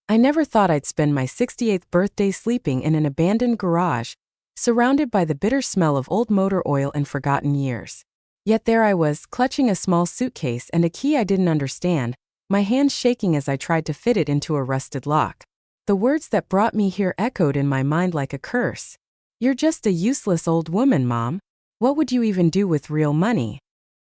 I never thought I'd spend my 68th birthday sleeping in an abandoned garage, surrounded by the bitter smell of old motor oil and forgotten years. Yet there I was, clutching a small suitcase and a key I didn't understand, my hands shaking as I tried to fit it into a rusted lock. The words that brought me here echoed in my mind like a curse. "You're just a useless old woman, Mom. What would you even do with real money?"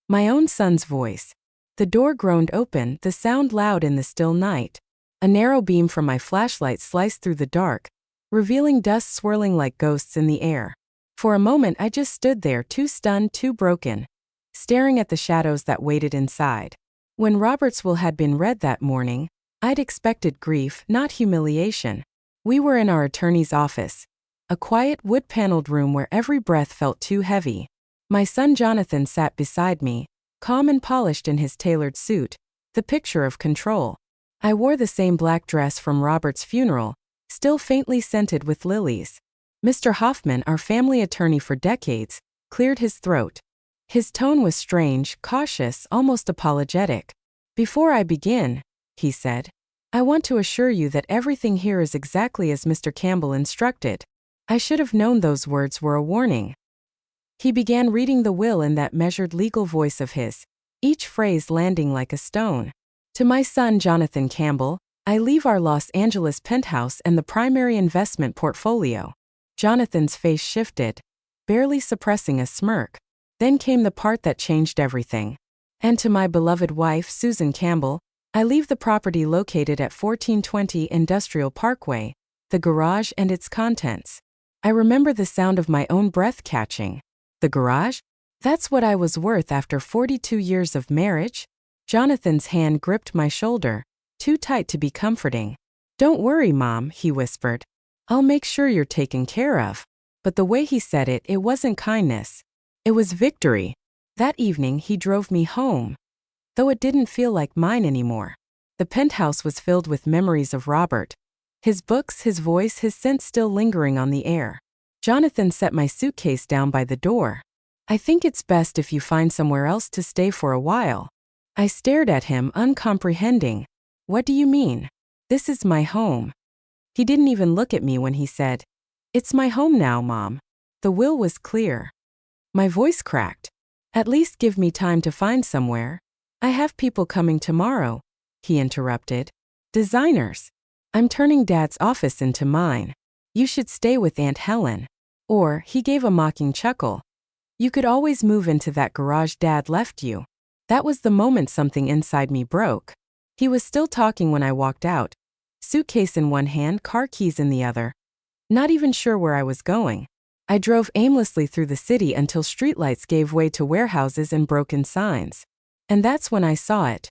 My own son's voice. The door groaned open, the sound loud in the still night. A narrow beam from my flashlight sliced through the dark, revealing dust swirling like ghosts in the air. For a moment I just stood there, too stunned, too broken, staring at the shadows that waited inside. When Robert's will had been read that morning, I'd expected grief, not humiliation. We were in our attorney's office, a quiet wood-paneled room where every breath felt too heavy. My son Jonathan sat beside me, calm and polished in his tailored suit, the picture of control. I wore the same black dress from Robert's funeral, still faintly scented with lilies. Mr. Hoffman, our family attorney for decades, cleared his throat. His tone was strange, cautious, almost apologetic. "Before I begin," he said, "I want to assure you that everything here is exactly as Mr. Campbell instructed." I should have known those words were a warning. He began reading the will in that measured legal voice of his, each phrase landing like a stone. "To my son Jonathan Campbell, I leave our Los Angeles penthouse and the primary investment portfolio." Jonathan's face shifted, barely suppressing a smirk. Then came the part that changed everything. "And to my beloved wife, Susan Campbell, I leave the property located at 1420 Industrial Parkway, the garage and its contents." I remember the sound of my own breath catching. The garage? That's what I was worth after 42 years of marriage? Jonathan's hand gripped my shoulder, too tight to be comforting. "Don't worry, Mom," he whispered. "I'll make sure you're taken care of." But the way he said it, it wasn't kindness. It was victory. That evening he drove me home, though it didn't feel like mine anymore. The penthouse was filled with memories of Robert. His books, his voice, his scent still lingering on the air. Jonathan set my suitcase down by the door. "I think it's best if you find somewhere else to stay for a while." I stared at him, uncomprehending. "What do you mean? This is my home." He didn't even look at me when he said, "It's my home now, Mom." The will was clear. My voice cracked. "At least give me time to find somewhere. I have people coming tomorrow," he interrupted. "Designers. I'm turning Dad's office into mine. You should stay with Aunt Helen." Or, he gave a mocking chuckle, "You could always move into that garage Dad left you." That was the moment something inside me broke. He was still talking when I walked out, suitcase in one hand, car keys in the other. Not even sure where I was going. I drove aimlessly through the city until streetlights gave way to warehouses and broken signs. And that's when I saw it.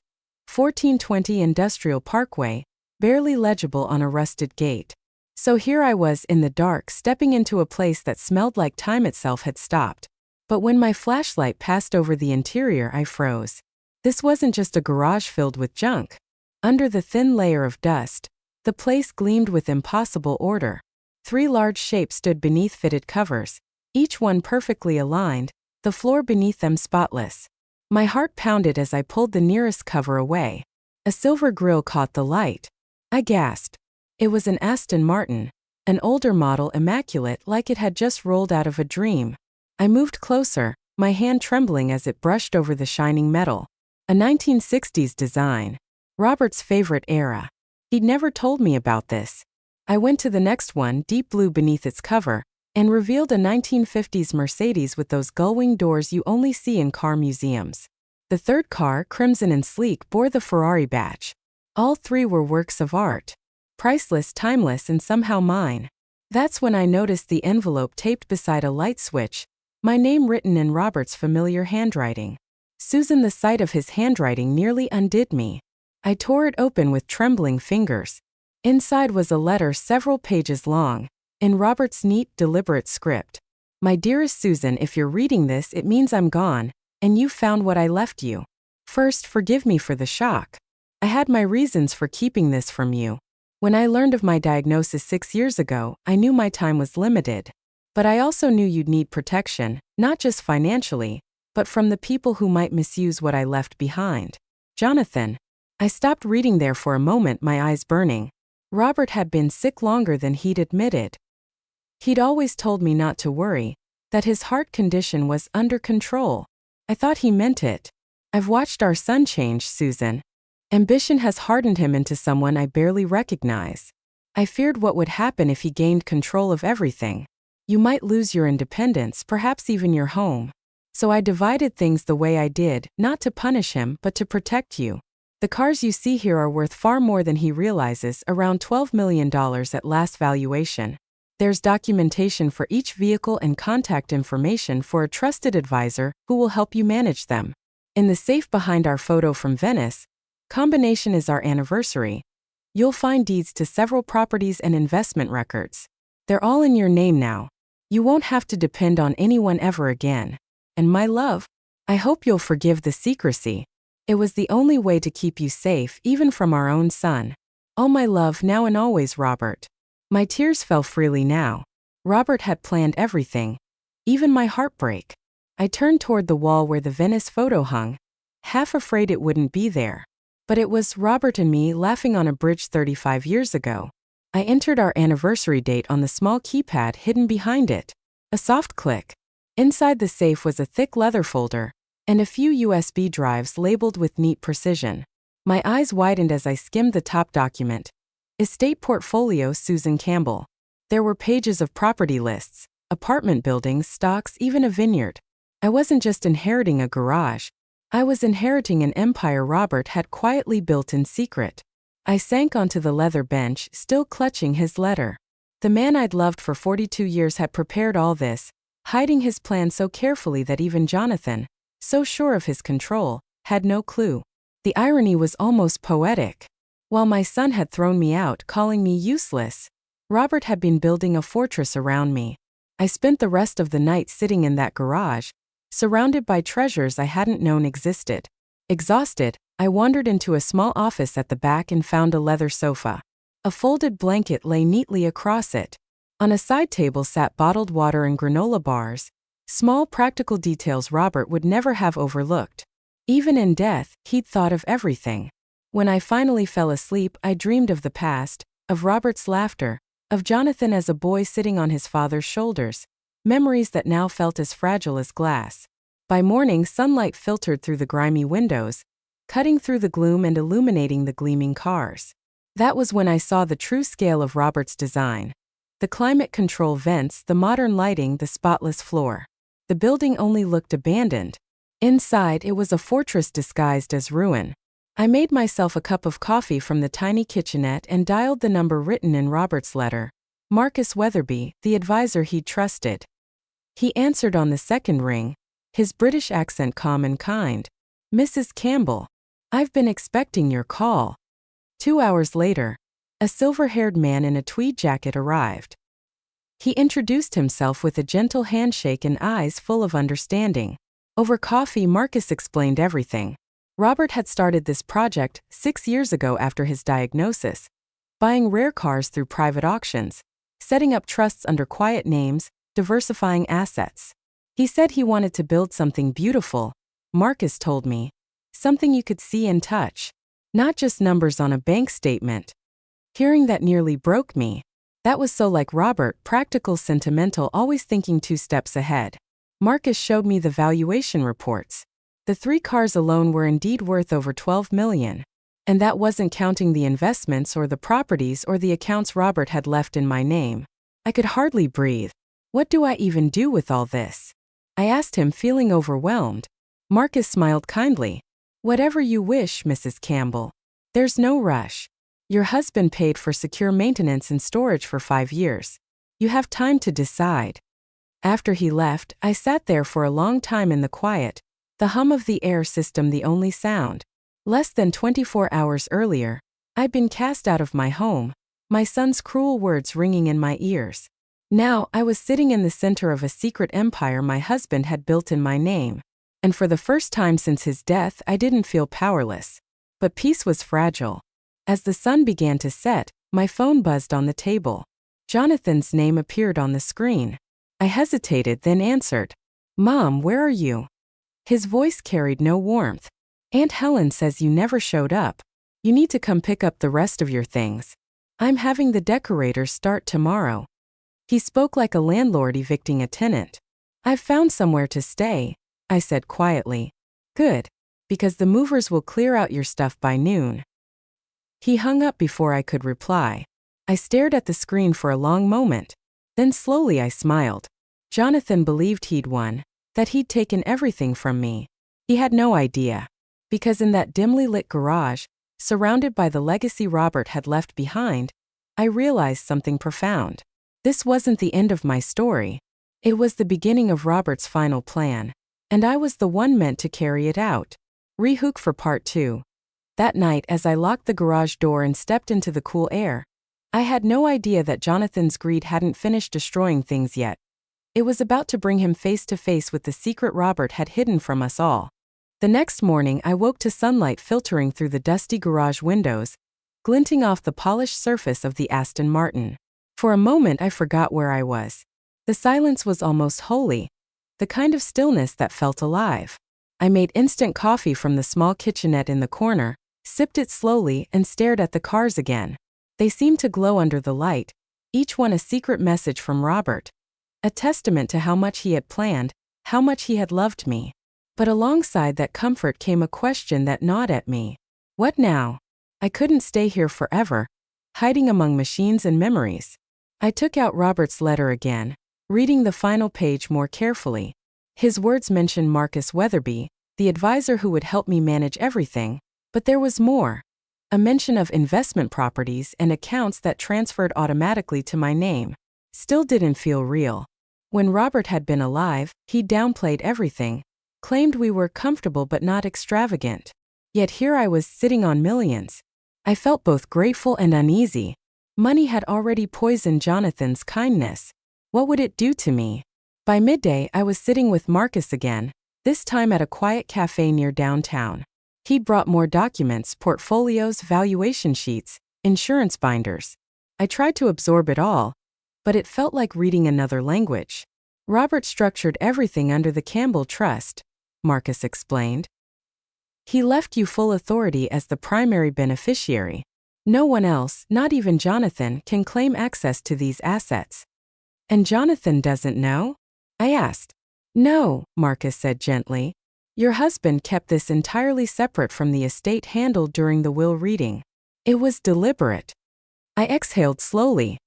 1420 Industrial Parkway, barely legible on a rusted gate. So here I was in the dark, stepping into a place that smelled like time itself had stopped. But when my flashlight passed over the interior, I froze. This wasn't just a garage filled with junk. Under the thin layer of dust, the place gleamed with impossible order. 3 large shapes stood beneath fitted covers, each one perfectly aligned, the floor beneath them spotless. My heart pounded as I pulled the nearest cover away. A silver grille caught the light. I gasped. It was an Aston Martin, an older model, immaculate, like it had just rolled out of a dream. I moved closer, my hand trembling as it brushed over the shining metal. A 1960s design. Robert's favorite era. He'd never told me about this. I went to the next one, deep blue beneath its cover, and revealed a 1950s Mercedes with those gull-wing doors you only see in car museums. The third car, crimson and sleek, bore the Ferrari badge. All 3 were works of art. Priceless, timeless, and somehow mine. That's when I noticed the envelope taped beside a light switch, my name written in Robert's familiar handwriting. Susan, the sight of his handwriting nearly undid me. I tore it open with trembling fingers. Inside was a letter several pages long, in Robert's neat, deliberate script. "My dearest Susan, if you're reading this, it means I'm gone, and you've found what I left you. First, forgive me for the shock. I had my reasons for keeping this from you. When I learned of my diagnosis 6 years ago, I knew my time was limited. But I also knew you'd need protection, not just financially, but from the people who might misuse what I left behind. Jonathan." I stopped reading there for a moment, my eyes burning. Robert had been sick longer than he'd admitted. He'd always told me not to worry, that his heart condition was under control. I thought he meant it. I've watched our son change, Susan. Ambition has hardened him into someone I barely recognize. I feared what would happen if he gained control of everything. You might lose your independence, perhaps even your home. So I divided things the way I did, not to punish him, but to protect you. The cars you see here are worth far more than he realizes, around $12 million at last valuation. There's documentation for each vehicle and contact information for a trusted advisor who will help you manage them. In the safe behind our photo from Venice, combination is our anniversary. You'll find deeds to several properties and investment records. They're all in your name now. You won't have to depend on anyone ever again. And my love, I hope you'll forgive the secrecy. It was the only way to keep you safe, even from our own son. All my love now and always, Robert. My tears fell freely now. Robert had planned everything, even my heartbreak. I turned toward the wall where the Venice photo hung, half afraid it wouldn't be there. But it was Robert and me laughing on a bridge 35 years ago. I entered our anniversary date on the small keypad hidden behind it. A soft click. Inside the safe was a thick leather folder, and a few USB drives labeled with neat precision. My eyes widened as I skimmed the top document. Estate portfolio, Susan Campbell. There were pages of property lists, apartment buildings, stocks, even a vineyard. I wasn't just inheriting a garage. I was inheriting an empire Robert had quietly built in secret. I sank onto the leather bench, still clutching his letter. The man I'd loved for 42 years had prepared all this, hiding his plan so carefully that even Jonathan, so sure of his control, had no clue. The irony was almost poetic. While my son had thrown me out, calling me useless, Robert had been building a fortress around me. I spent the rest of the night sitting in that garage, surrounded by treasures I hadn't known existed. Exhausted, I wandered into a small office at the back and found a leather sofa. A folded blanket lay neatly across it. On a side table sat bottled water and granola bars, small practical details Robert would never have overlooked. Even in death, he'd thought of everything. When I finally fell asleep, I dreamed of the past, of Robert's laughter, of Jonathan as a boy sitting on his father's shoulders, memories that now felt as fragile as glass. By morning, sunlight filtered through the grimy windows, cutting through the gloom and illuminating the gleaming cars. That was when I saw the true scale of Robert's design. The climate control vents, the modern lighting, the spotless floor. The building only looked abandoned. Inside, it was a fortress disguised as ruin. I made myself a cup of coffee from the tiny kitchenette and dialed the number written in Robert's letter. Marcus Weatherby, the advisor he'd trusted. He answered on the second ring, his British accent calm and kind. "Mrs. Campbell, I've been expecting your call." 2 hours later, a silver-haired man in a tweed jacket arrived. He introduced himself with a gentle handshake and eyes full of understanding. Over coffee, Marcus explained everything. Robert had started this project 6 years ago after his diagnosis, buying rare cars through private auctions, setting up trusts under quiet names, diversifying assets. He said he wanted to build something beautiful, Marcus told me, something you could see and touch, not just numbers on a bank statement. Hearing that nearly broke me. That was so like Robert, practical, sentimental, always thinking 2 steps ahead. Marcus showed me the valuation reports. The 3 cars alone were indeed worth over $12 million. And that wasn't counting the investments or the properties or the accounts Robert had left in my name. I could hardly breathe. What do I even do with all this? I asked him, feeling overwhelmed. Marcus smiled kindly. "Whatever you wish, Mrs. Campbell. There's no rush. Your husband paid for secure maintenance and storage for 5 years. You have time to decide." After he left, I sat there for a long time in the quiet, the hum of the air system the only sound. Less than 24 hours earlier, I'd been cast out of my home, my son's cruel words ringing in my ears. Now, I was sitting in the center of a secret empire my husband had built in my name. And for the first time since his death, I didn't feel powerless. But peace was fragile. As the sun began to set, my phone buzzed on the table. Jonathan's name appeared on the screen. I hesitated, then answered. "Mom, where are you?" His voice carried no warmth. "Aunt Helen says you never showed up. You need to come pick up the rest of your things." I'm having the decorators start tomorrow. He spoke like a landlord evicting a tenant. I've found somewhere to stay, I said quietly. Good, because the movers will clear out your stuff by noon. He hung up before I could reply. I stared at the screen for a long moment. Then slowly I smiled. Jonathan believed he'd won, that he'd taken everything from me. He had no idea. Because in that dimly lit garage, surrounded by the legacy Robert had left behind, I realized something profound. This wasn't the end of my story. It was the beginning of Robert's final plan. And I was the one meant to carry it out. Rehook for part 2. That night, as I locked the garage door and stepped into the cool air, I had no idea that Jonathan's greed hadn't finished destroying things yet. It was about to bring him face to face with the secret Robert had hidden from us all. The next morning, I woke to sunlight filtering through the dusty garage windows, glinting off the polished surface of the Aston Martin. For a moment, I forgot where I was. The silence was almost holy, the kind of stillness that felt alive. I made instant coffee from the small kitchenette in the corner, sipped it slowly, and stared at the cars again. They seemed to glow under the light, each one a secret message from Robert. A testament to how much he had planned, how much he had loved me. But alongside that comfort came a question that gnawed at me. What now? I couldn't stay here forever, hiding among machines and memories. I took out Robert's letter again, reading the final page more carefully. His words mentioned Marcus Weatherby, the advisor who would help me manage everything, but there was more. A mention of investment properties and accounts that transferred automatically to my name. Still didn't feel real. When Robert had been alive, he downplayed everything, claimed we were comfortable but not extravagant. Yet here I was sitting on millions. I felt both grateful and uneasy. Money had already poisoned Jonathan's kindness. What would it do to me? By midday, I was sitting with Marcus again, this time at a quiet cafe near downtown. He'd brought more documents, portfolios, valuation sheets, insurance binders. I tried to absorb it all, but it felt like reading another language. Robert structured everything under the Campbell Trust, Marcus explained. He left you full authority as the primary beneficiary. No one else, not even Jonathan, can claim access to these assets. And Jonathan doesn't know? I asked. No, Marcus said gently. Your husband kept this entirely separate from the estate handled during the will reading. It was deliberate. I exhaled slowly.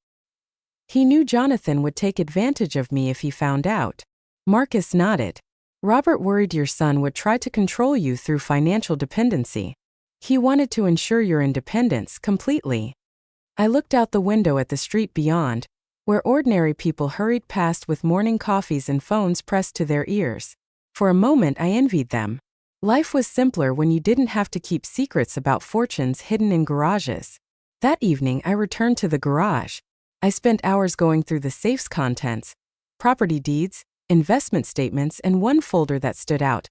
He knew Jonathan would take advantage of me if he found out. Marcus nodded. Robert worried your son would try to control you through financial dependency. He wanted to ensure your independence completely. I looked out the window at the street beyond, where ordinary people hurried past with morning coffees and phones pressed to their ears. For a moment I envied them. Life was simpler when you didn't have to keep secrets about fortunes hidden in garages. That evening I returned to the garage. I spent hours going through the safe's contents, property deeds, investment statements, and one folder that stood out.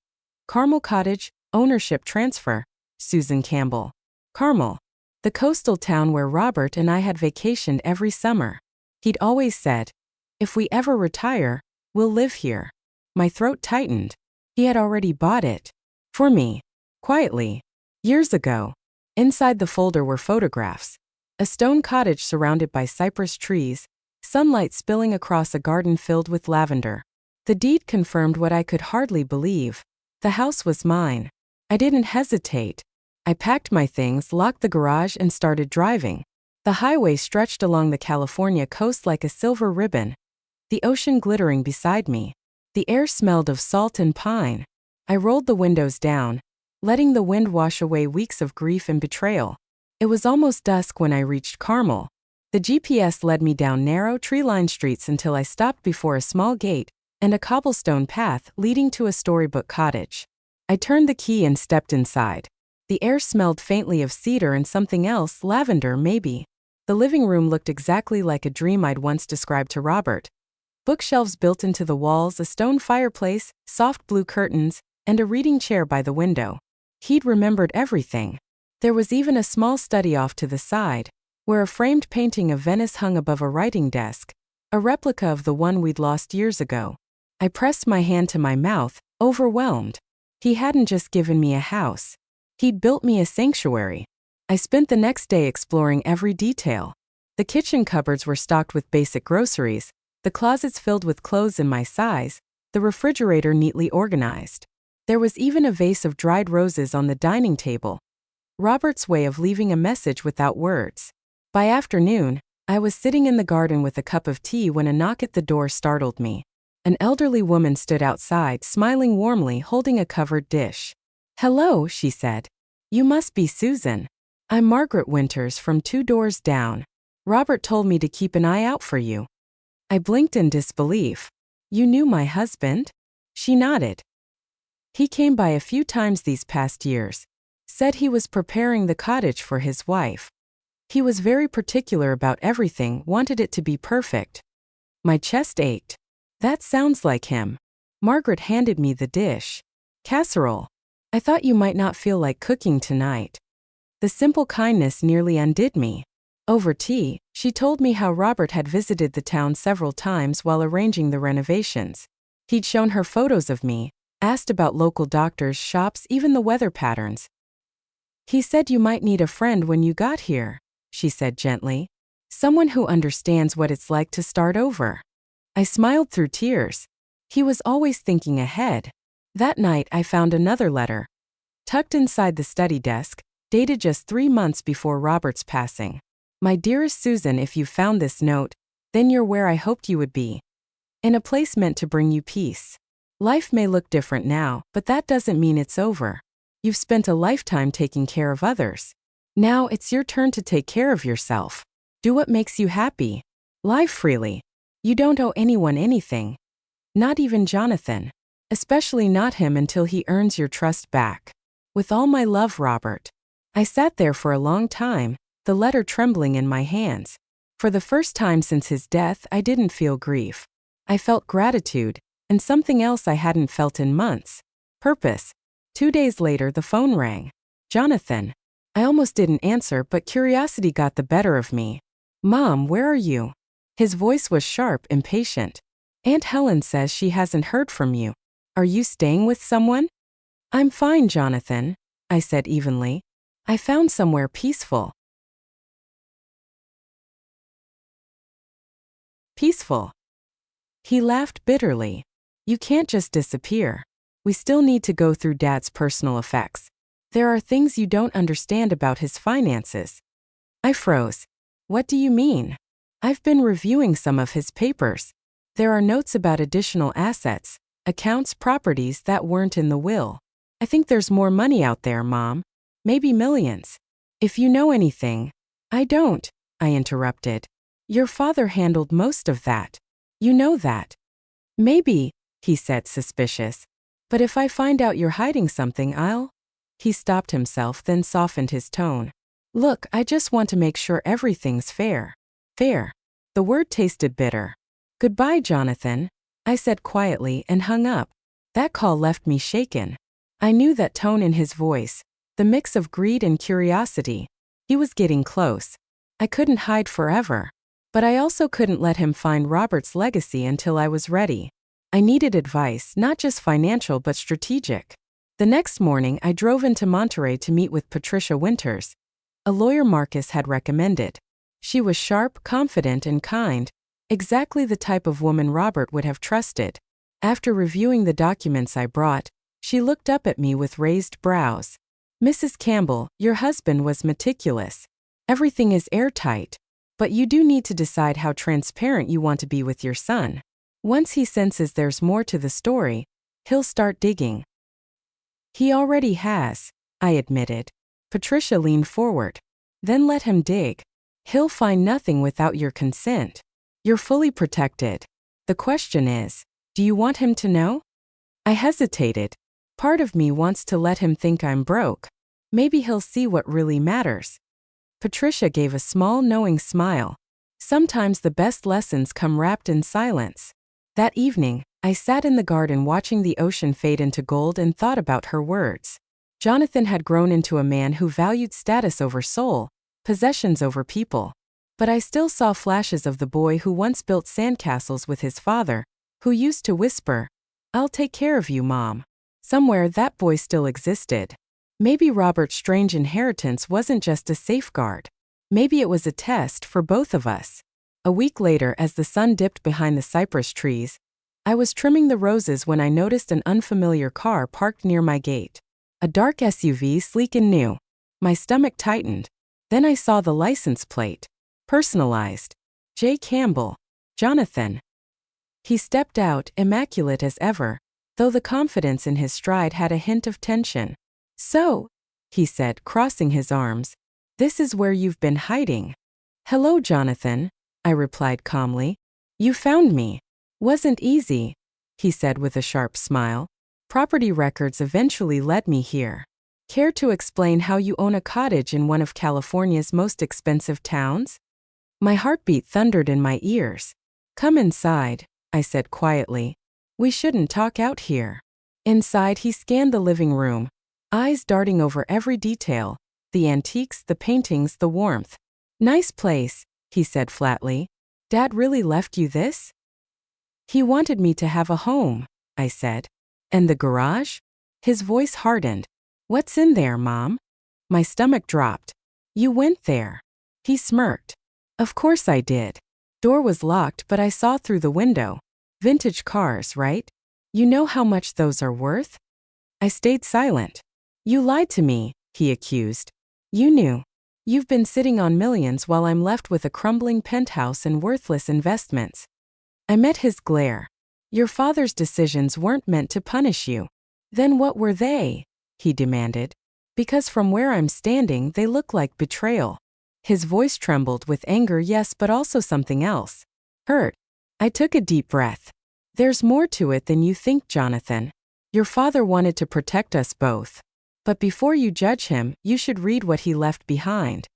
Carmel Cottage, ownership transfer, Susan Campbell. Carmel, the coastal town where Robert and I had vacationed every summer. He'd always said, if we ever retire, we'll live here. My throat tightened. He had already bought it. For me. Quietly. Years ago. Inside the folder were photographs. A stone cottage surrounded by cypress trees, sunlight spilling across a garden filled with lavender. The deed confirmed what I could hardly believe. The house was mine. I didn't hesitate. I packed my things, locked the garage, and started driving. The highway stretched along the California coast like a silver ribbon, the ocean glittering beside me. The air smelled of salt and pine. I rolled the windows down, letting the wind wash away weeks of grief and betrayal. It was almost dusk when I reached Carmel. The GPS led me down narrow, tree-lined streets until I stopped before a small gate and a cobblestone path leading to a storybook cottage. I turned the key and stepped inside. The air smelled faintly of cedar and something else, lavender maybe. The living room looked exactly like a dream I'd once described to Robert. Bookshelves built into the walls, a stone fireplace, soft blue curtains, and a reading chair by the window. He'd remembered everything. There was even a small study off to the side, where a framed painting of Venice hung above a writing desk, a replica of the one we'd lost years ago. I pressed my hand to my mouth, overwhelmed. He hadn't just given me a house. He'd built me a sanctuary. I spent the next day exploring every detail. The kitchen cupboards were stocked with basic groceries, the closets filled with clothes in my size, the refrigerator neatly organized. There was even a vase of dried roses on the dining table. Robert's way of leaving a message without words. By afternoon, I was sitting in the garden with a cup of tea when a knock at the door startled me. An elderly woman stood outside, smiling warmly, holding a covered dish. "Hello," she said. "You must be Susan. I'm Margaret Winters from 2 doors down. Robert told me to keep an eye out for you." I blinked in disbelief. "You knew my husband?" She nodded. "He came by a few times these past years. Said he was preparing the cottage for his wife. He was very particular about everything, wanted it to be perfect." My chest ached. "That sounds like him." Margaret handed me the dish. "Casserole. I thought you might not feel like cooking tonight." The simple kindness nearly undid me. Over tea, she told me how Robert had visited the town several times while arranging the renovations. He'd shown her photos of me, asked about local doctors, shops, even the weather patterns. "He said you might need a friend when you got here," she said gently. "Someone who understands what it's like to start over." I smiled through tears. He was always thinking ahead. That night I found another letter, tucked inside the study desk, dated just 3 months before Robert's passing. "My dearest Susan, if you found this note, then you're where I hoped you would be. In a place meant to bring you peace. Life may look different now, but that doesn't mean it's over. You've spent a lifetime taking care of others. Now it's your turn to take care of yourself. Do what makes you happy. Live freely. You don't owe anyone anything. Not even Jonathan. Especially not him until he earns your trust back. With all my love, Robert." I sat there for a long time, the letter trembling in my hands. For the first time since his death, I didn't feel grief. I felt gratitude, and something else I hadn't felt in months. Purpose. 2 days later, the phone rang. "Jonathan." I almost didn't answer, but curiosity got the better of me. "Mom, where are you?" His voice was sharp, impatient. "Aunt Helen says she hasn't heard from you. Are you staying with someone?" "I'm fine, Jonathan," I said evenly. "I found somewhere peaceful." Peaceful. He laughed bitterly. "You can't just disappear. We still need to go through Dad's personal effects. There are things you don't understand about his finances." I froze. "What do you mean?" "I've been reviewing some of his papers. There are notes about additional assets, accounts, properties that weren't in the will. I think there's more money out there, Mom. Maybe millions. If you know anything." "I don't," I interrupted. "Your father handled most of that. You know that." "Maybe," he said, suspicious. "But if I find out you're hiding something, I'll—" He stopped himself, then softened his tone. "Look, I just want to make sure everything's fair." Fair. The word tasted bitter. "Goodbye, Jonathan," I said quietly and hung up. That call left me shaken. I knew that tone in his voice, the mix of greed and curiosity. He was getting close. I couldn't hide forever. But I also couldn't let him find Robert's legacy until I was ready. I needed advice, not just financial but strategic. The next morning, I drove into Monterey to meet with Patricia Winters, a lawyer Marcus had recommended. She was sharp, confident, and kind, exactly the type of woman Robert would have trusted. After reviewing the documents I brought, she looked up at me with raised brows. "Mrs. Campbell, your husband was meticulous. Everything is airtight. But you do need to decide how transparent you want to be with your son. Once he senses there's more to the story, he'll start digging." "He already has," I admitted. Patricia leaned forward. "Then let him dig. He'll find nothing without your consent. You're fully protected. The question is, do you want him to know?" I hesitated. Part of me wants to let him think I'm broke. Maybe he'll see what really matters. Patricia gave a small, knowing smile. Sometimes the best lessons come wrapped in silence. That evening, I sat in the garden watching the ocean fade into gold and thought about her words. Jonathan had grown into a man who valued status over soul, possessions over people. But I still saw flashes of the boy who once built sandcastles with his father, who used to whisper, "I'll take care of you, Mom." Somewhere that boy still existed. Maybe Robert's strange inheritance wasn't just a safeguard. Maybe it was a test for both of us. A week later, as the sun dipped behind the cypress trees, I was trimming the roses when I noticed an unfamiliar car parked near my gate. A dark SUV, sleek and new. My stomach tightened. Then I saw the license plate. Personalized. J. Campbell. Jonathan. He stepped out, immaculate as ever, though the confidence in his stride had a hint of tension. "So," he said, crossing his arms, "this is where you've been hiding." "Hello, Jonathan," I replied calmly. "You found me." "Wasn't easy," he said with a sharp smile. "Property records eventually led me here." "Care to explain how you own a cottage in one of California's most expensive towns?" My heartbeat thundered in my ears. "Come inside," I said quietly. "We shouldn't talk out here." Inside, he scanned the living room, eyes darting over every detail, the antiques, the paintings, the warmth. "Nice place," he said flatly. "Dad really left you this?" "He wanted me to have a home," I said. "And the garage?" His voice hardened. "What's in there, Mom?" My stomach dropped. "You went there." He smirked. "Of course I did. Door was locked, but I saw through the window. Vintage cars, right? You know how much those are worth?" I stayed silent. "You lied to me," he accused. "You knew. You've been sitting on millions while I'm left with a crumbling penthouse and worthless investments." I met his glare. "Your father's decisions weren't meant to punish you." "Then what were they?" he demanded. "Because from where I'm standing, they look like betrayal." His voice trembled with anger, yes, but also something else. Hurt. I took a deep breath. "There's more to it than you think, Jonathan. Your father wanted to protect us both. But before you judge him, you should read what he left behind."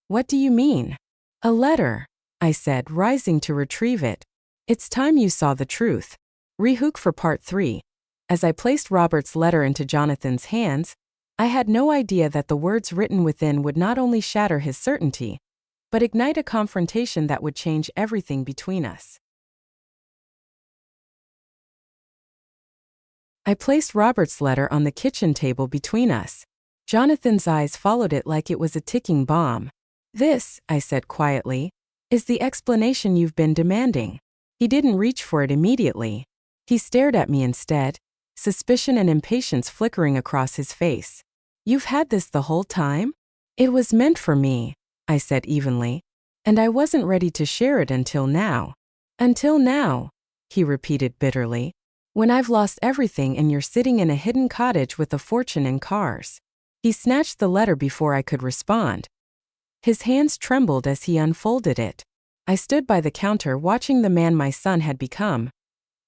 "What do you mean?" "A letter," I said, rising to retrieve it. "It's time you saw the truth." Rehook for part 3. As I placed Robert's letter into Jonathan's hands, I had no idea that the words written within would not only shatter his certainty, but ignite a confrontation that would change everything between us. I placed Robert's letter on the kitchen table between us. Jonathan's eyes followed it like it was a ticking bomb. "This," I said quietly, "is the explanation you've been demanding." He didn't reach for it immediately. He stared at me instead, suspicion and impatience flickering across his face. "You've had this the whole time?" "It was meant for me," I said evenly, "and I wasn't ready to share it until now." "Until now," he repeated bitterly. "When I've lost everything and you're sitting in a hidden cottage with a fortune in cars." He snatched the letter before I could respond. His hands trembled as he unfolded it. I stood by the counter watching the man my son had become.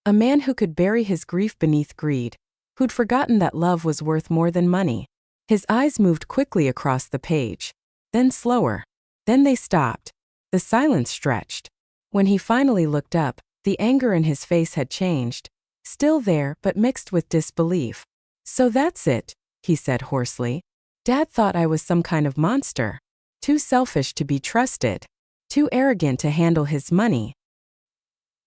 A man who could bury his grief beneath greed, who'd forgotten that love was worth more than money. His eyes moved quickly across the page, then slower. Then they stopped. The silence stretched. When he finally looked up, the anger in his face had changed, still there but mixed with disbelief. "So that's it," he said hoarsely. "Dad thought I was some kind of monster. Too selfish to be trusted. Too arrogant to handle his money."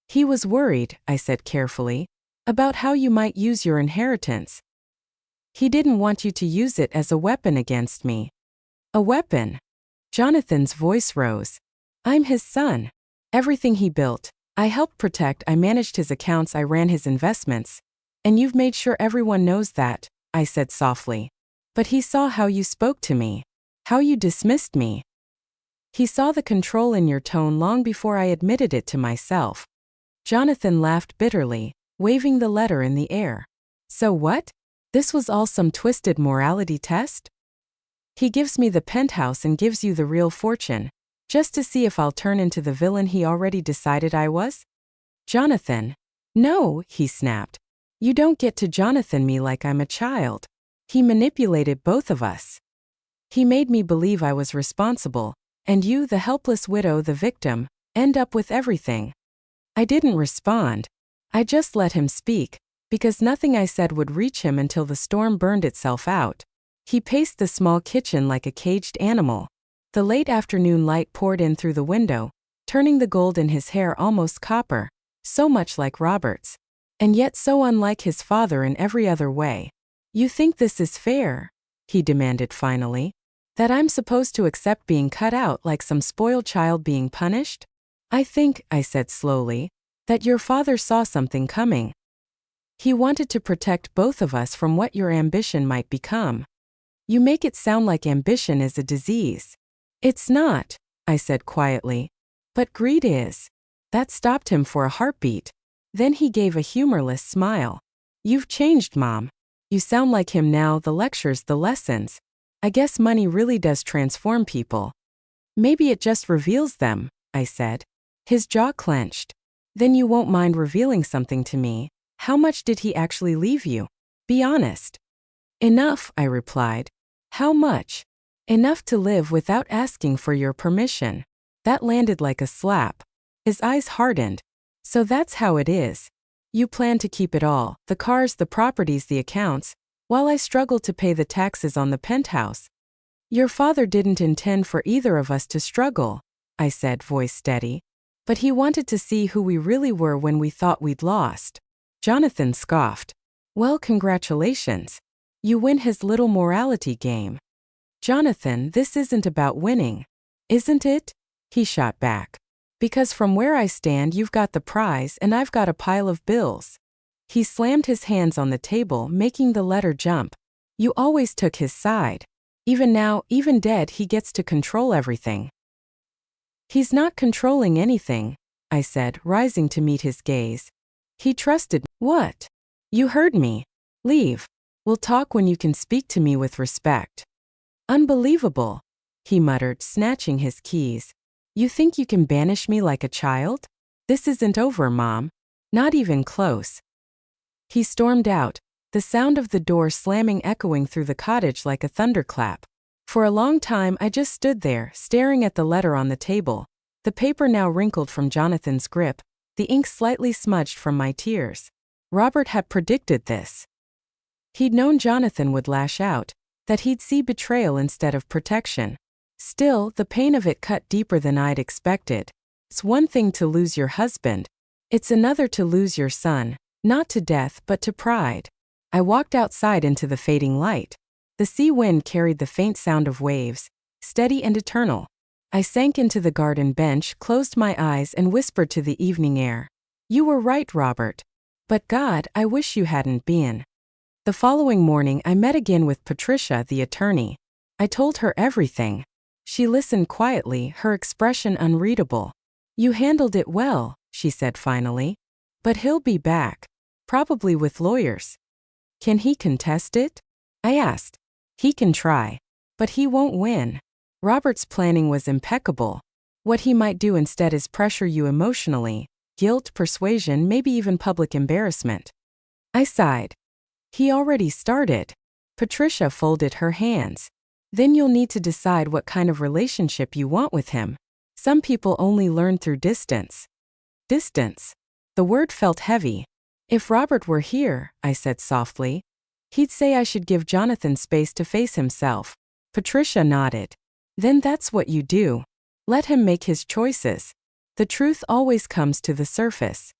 "He was worried," I said carefully, "about how you might use your inheritance. He didn't want you to use it as a weapon against me." "A weapon?" Jonathan's voice rose. "I'm his son. Everything he built, I helped protect. I managed his accounts, I ran his investments. And you've made sure everyone knows that," I said softly. "But he saw how you spoke to me. How you dismissed me. He saw the control in your tone long before I admitted it to myself." Jonathan laughed bitterly, waving the letter in the air. "So what? This was all some twisted morality test? He gives me the penthouse and gives you the real fortune, just to see if I'll turn into the villain he already decided I was?" "Jonathan." "No," he snapped. "You don't get to Jonathan me like I'm a child. He manipulated both of us. He made me believe I was responsible, and you, the helpless widow, the victim, end up with everything." I didn't respond. I just let him speak, because nothing I said would reach him until the storm burned itself out. He paced the small kitchen like a caged animal. The late afternoon light poured in through the window, turning the gold in his hair almost copper, so much like Robert's, and yet so unlike his father in every other way. "You think this is fair?" he demanded finally. That I'm supposed to accept being cut out like some spoiled child being punished? I think, I said slowly, that your father saw something coming. He wanted to protect both of us from what your ambition might become. You make it sound like ambition is a disease. It's not, I said quietly. But greed is. That stopped him for a heartbeat. Then he gave a humorless smile. You've changed, Mom. You sound like him now, the lectures, the lessons. I guess money really does transform people. Maybe it just reveals them, I said. His jaw clenched. Then you won't mind revealing something to me. How much did he actually leave you? Be honest. Enough, I replied. How much? Enough to live without asking for your permission. That landed like a slap. His eyes hardened. So that's how it is. You plan to keep it all, the cars, the properties, the accounts, while I struggle to pay the taxes on the penthouse. Your father didn't intend for either of us to struggle, I said, voice steady. But he wanted to see who we really were when we thought we'd lost. Jonathan scoffed. Well, congratulations. You win his little morality game. Jonathan, this isn't about winning. Isn't it? He shot back. Because from where I stand, you've got the prize and I've got a pile of bills. He slammed his hands on the table, making the letter jump. You always took his side. Even now, even dead, he gets to control everything. He's not controlling anything, I said, rising to meet his gaze. He trusted me. What? You heard me. Leave. We'll talk when you can speak to me with respect. Unbelievable, he muttered, snatching his keys. You think you can banish me like a child? This isn't over, Mom. Not even close. He stormed out, the sound of the door slamming echoing through the cottage like a thunderclap. For a long time I just stood there, staring at the letter on the table, the paper now wrinkled from Jonathan's grip, the ink slightly smudged from my tears. Robert had predicted this. He'd known Jonathan would lash out, that he'd see betrayal instead of protection. Still, the pain of it cut deeper than I'd expected. It's one thing to lose your husband. It's another to lose your son, not to death but to pride. I walked outside into the fading light. The sea wind carried the faint sound of waves, steady and eternal. I sank into the garden bench, closed my eyes and whispered to the evening air. You were right, Robert. But God, I wish you hadn't been. The following morning I met again with Patricia, the attorney. I told her everything. She listened quietly, her expression unreadable. You handled it well, she said finally. But he'll be back. Probably with lawyers. Can he contest it? I asked. He can try. But he won't win. Robert's planning was impeccable. What he might do instead is pressure you emotionally. Guilt, persuasion, maybe even public embarrassment. I sighed. He already started. Patricia folded her hands. Then you'll need to decide what kind of relationship you want with him. Some people only learn through distance. Distance. The word felt heavy. If Robert were here, I said softly, he'd say I should give Jonathan space to face himself. Patricia nodded. Then that's what you do. Let him make his choices. The truth always comes to the surface.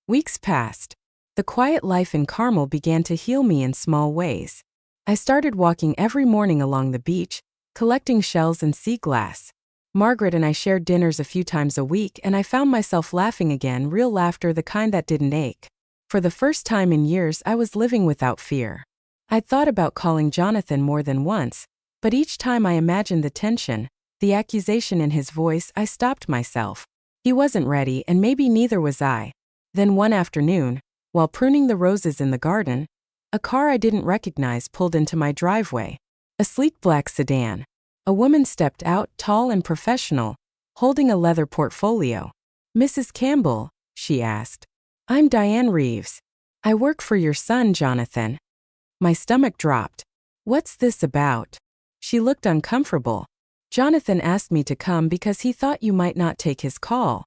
Weeks passed. The quiet life in Carmel began to heal me in small ways. I started walking every morning along the beach, collecting shells and sea glass. Margaret and I shared dinners a few times a week, and I found myself laughing again, real laughter, the kind that didn't ache. For the first time in years, I was living without fear. I'd thought about calling Jonathan more than once, but each time I imagined the tension, the accusation in his voice, I stopped myself. He wasn't ready, and maybe neither was I. Then one afternoon, while pruning the roses in the garden, a car I didn't recognize pulled into my driveway. A sleek black sedan. A woman stepped out, tall and professional, holding a leather portfolio. Mrs. Campbell, she asked. I'm Diane Reeves. I work for your son, Jonathan. My stomach dropped. What's this about? She looked uncomfortable. Jonathan asked me to come because he thought you might not take his call.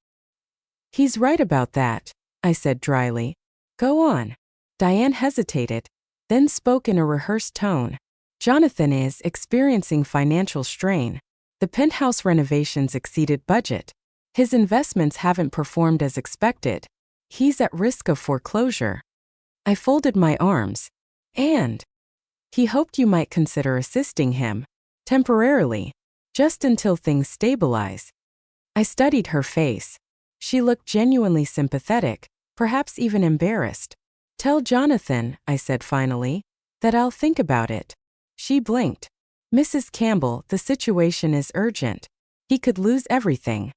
He's right about that, I said dryly. Go on. Diane hesitated, then spoke in a rehearsed tone. Jonathan is experiencing financial strain. The penthouse renovations exceeded budget. His investments haven't performed as expected. He's at risk of foreclosure. I folded my arms. And he hoped you might consider assisting him. Temporarily. Just until things stabilize. I studied her face. She looked genuinely sympathetic, perhaps even embarrassed. Tell Jonathan, I said finally, that I'll think about it. She blinked. Mrs. Campbell, the situation is urgent. He could lose everything.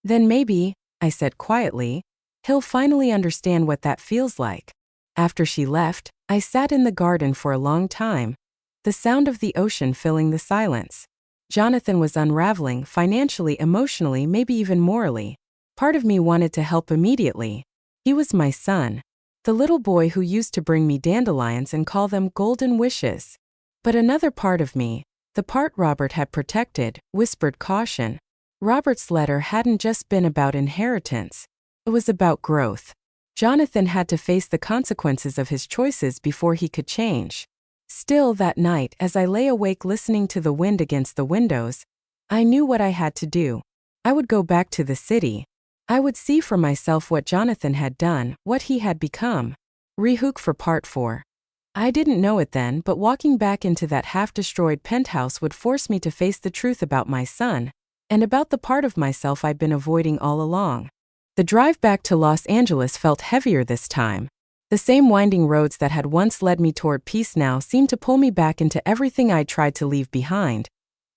Then maybe, I said quietly, he'll finally understand what that feels like. After she left, I sat in the garden for a long time, the sound of the ocean filling the silence. Jonathan was unraveling financially, emotionally, maybe even morally. Part of me wanted to help immediately. He was my son, the little boy who used to bring me dandelions and call them golden wishes. But another part of me, the part Robert had protected, whispered caution. Robert's letter hadn't just been about inheritance. It was about growth. Jonathan had to face the consequences of his choices before he could change. Still, that night, as I lay awake listening to the wind against the windows, I knew what I had to do. I would go back to the city. I would see for myself what Jonathan had done, what he had become. Rehook for part 4. I didn't know it then, but walking back into that half-destroyed penthouse would force me to face the truth about my son, and about the part of myself I'd been avoiding all along. The drive back to Los Angeles felt heavier this time. The same winding roads that had once led me toward peace now seemed to pull me back into everything I'd tried to leave behind.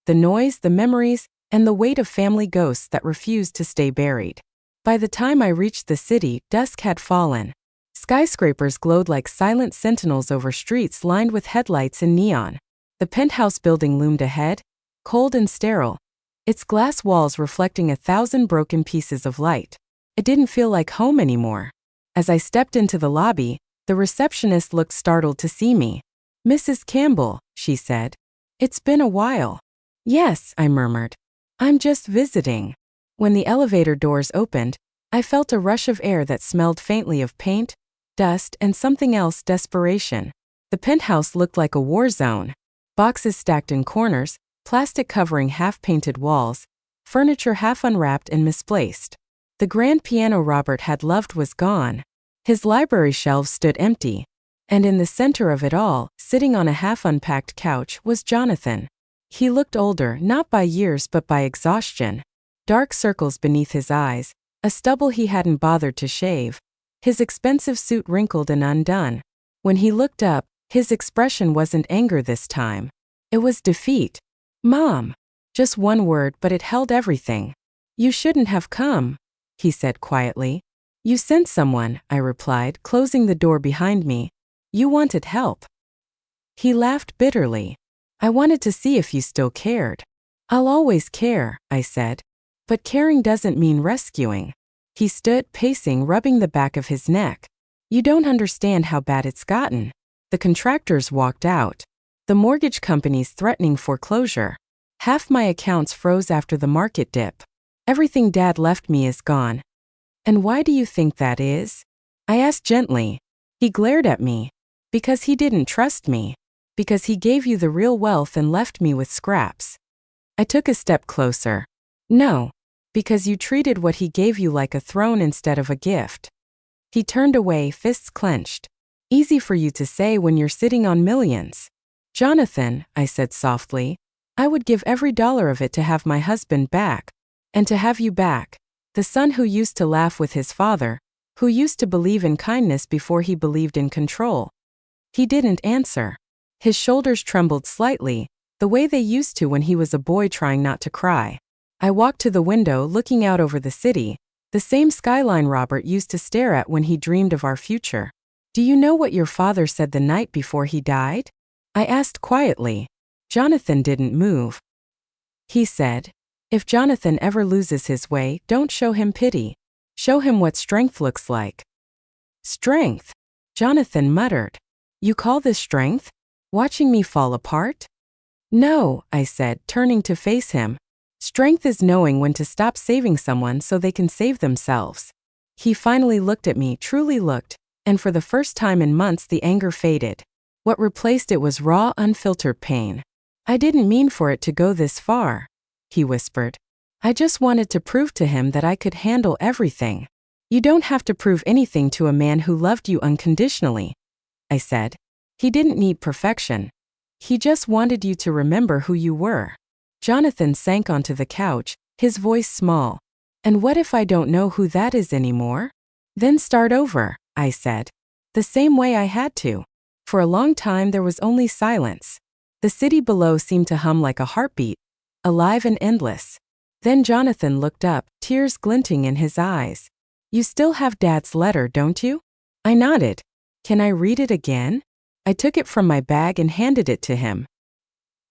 The noise, the memories, and the weight of family ghosts that refused to stay buried. By the time I reached the city, dusk had fallen. Skyscrapers glowed like silent sentinels over streets lined with headlights and neon. The penthouse building loomed ahead, cold and sterile, its glass walls reflecting 1,000 broken pieces of light. It didn't feel like home anymore. As I stepped into the lobby, the receptionist looked startled to see me. "Mrs. Campbell," she said. "It's been a while." "Yes," I murmured. "I'm just visiting." When the elevator doors opened, I felt a rush of air that smelled faintly of paint, dust, and something else, desperation. The penthouse looked like a war zone. Boxes stacked in corners, plastic covering half-painted walls, furniture half unwrapped and misplaced. The grand piano Robert had loved was gone. His library shelves stood empty. And in the center of it all, sitting on a half-unpacked couch, was Jonathan. He looked older, not by years but by exhaustion. Dark circles beneath his eyes, a stubble he hadn't bothered to shave. His expensive suit wrinkled and undone. When he looked up, his expression wasn't anger this time. It was defeat. "Mom." Just one word, but it held everything. "You shouldn't have come," he said quietly. "You sent someone," I replied, closing the door behind me. "You wanted help." He laughed bitterly. "I wanted to see if you still cared." "I'll always care," I said. "But caring doesn't mean rescuing." He stood, pacing, rubbing the back of his neck. "You don't understand how bad it's gotten. The contractors walked out. The mortgage company's threatening foreclosure. Half my accounts froze after the market dip. Everything Dad left me is gone." "And why do you think that is?" I asked gently. He glared at me. "Because he didn't trust me. Because he gave you the real wealth and left me with scraps." I took a step closer. "No. Because you treated what he gave you like a throne instead of a gift." He turned away, fists clenched. "Easy for you to say when you're sitting on millions." "Jonathan," I said softly, "I would give every dollar of it to have my husband back. And to have you back. The son who used to laugh with his father, who used to believe in kindness before he believed in control." He didn't answer. His shoulders trembled slightly, the way they used to when he was a boy trying not to cry. I walked to the window, looking out over the city, the same skyline Robert used to stare at when he dreamed of our future. "Do you know what your father said the night before he died?" I asked quietly. Jonathan didn't move. He said, "If Jonathan ever loses his way, don't show him pity. Show him what strength looks like." "Strength?" Jonathan muttered. "You call this strength? Watching me fall apart?" "No," I said, turning to face him. "Strength is knowing when to stop saving someone so they can save themselves." He finally looked at me, truly looked, and for the first time in months the anger faded. What replaced it was raw, unfiltered pain. "I didn't mean for it to go this far," he whispered. "I just wanted to prove to him that I could handle everything." "You don't have to prove anything to a man who loved you unconditionally," I said. "He didn't need perfection. He just wanted you to remember who you were. Jonathan sank onto the couch, his voice small. And what if I don't know who that is anymore? Then start over, I said. The same way I had to. For a long time there was only silence. The city below seemed to hum like a heartbeat, alive and endless. Then Jonathan looked up, tears glinting in his eyes. You still have Dad's letter, don't you? I nodded. Can I read it again? I took it from my bag and handed it to him.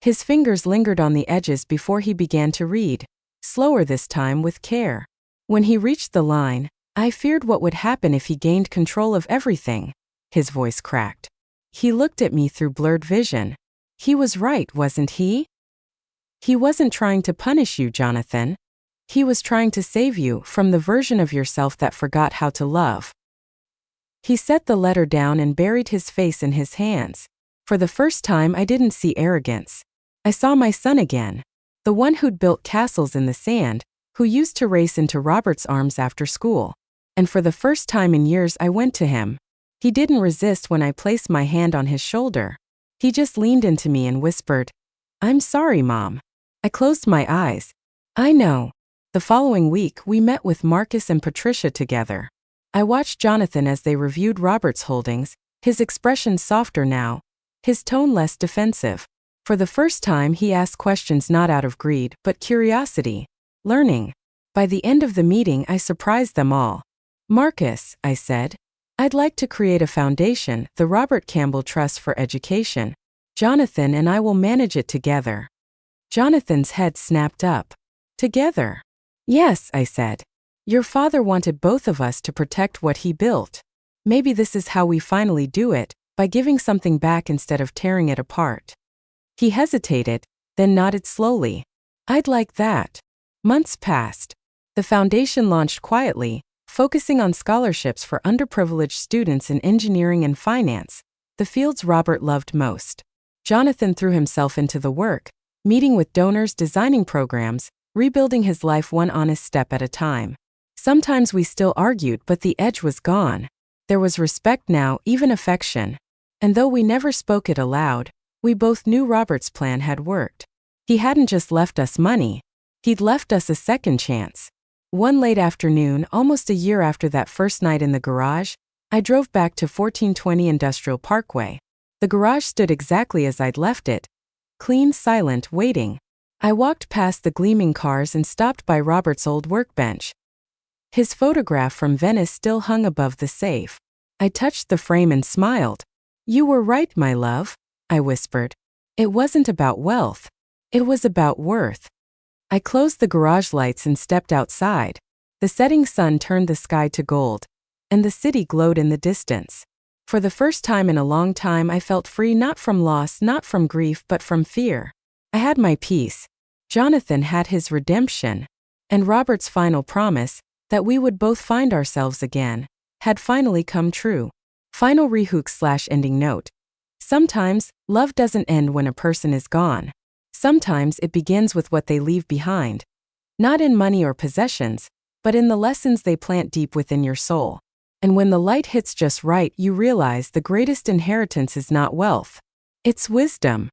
His fingers lingered on the edges before he began to read, slower this time with care. When he reached the line, I feared what would happen if he gained control of everything. His voice cracked. He looked at me through blurred vision. He was right, wasn't he? He wasn't trying to punish you, Jonathan. He was trying to save you from the version of yourself that forgot how to love. He set the letter down and buried his face in his hands. For the first time, I didn't see arrogance. I saw my son again, the one who'd built castles in the sand, who used to race into Robert's arms after school. And for the first time in years, I went to him. He didn't resist when I placed my hand on his shoulder. He just leaned into me and whispered, "I'm sorry, Mom." I closed my eyes. I know. The following week, we met with Marcus and Patricia together. I watched Jonathan as they reviewed Robert's holdings, his expression softer now, his tone less defensive. For the first time, he asked questions not out of greed, but curiosity, learning. By the end of the meeting, I surprised them all. "Marcus," I said, "I'd like to create a foundation, the Robert Campbell Trust for Education. Jonathan and I will manage it together." Jonathan's head snapped up. "Together?" "Yes," I said. "Your father wanted both of us to protect what he built. Maybe this is how we finally do it, by giving something back instead of tearing it apart." He hesitated, then nodded slowly. "I'd like that." Months passed. The foundation launched quietly, focusing on scholarships for underprivileged students in engineering and finance, the fields Robert loved most. Jonathan threw himself into the work, meeting with donors, designing programs, rebuilding his life one honest step at a time. Sometimes we still argued, but the edge was gone. There was respect now, even affection. And though we never spoke it aloud, we both knew Robert's plan had worked. He hadn't just left us money. He'd left us a second chance. One late afternoon, almost a year after that first night in the garage, I drove back to 1420 Industrial Parkway. The garage stood exactly as I'd left it, clean, silent, waiting. I walked past the gleaming cars and stopped by Robert's old workbench. His photograph from Venice still hung above the safe. I touched the frame and smiled. "You were right, my love," I whispered. "It wasn't about wealth. It was about worth." I closed the garage lights and stepped outside. The setting sun turned the sky to gold, and the city glowed in the distance. For the first time in a long time, I felt free, not from loss, not from grief, but from fear. I had my peace. Jonathan had his redemption. And Robert's final promise, that we would both find ourselves again, had finally come true. Final rehook/ending note. Sometimes, love doesn't end when a person is gone. Sometimes it begins with what they leave behind. Not in money or possessions, but in the lessons they plant deep within your soul. And when the light hits just right, you realize the greatest inheritance is not wealth. It's wisdom.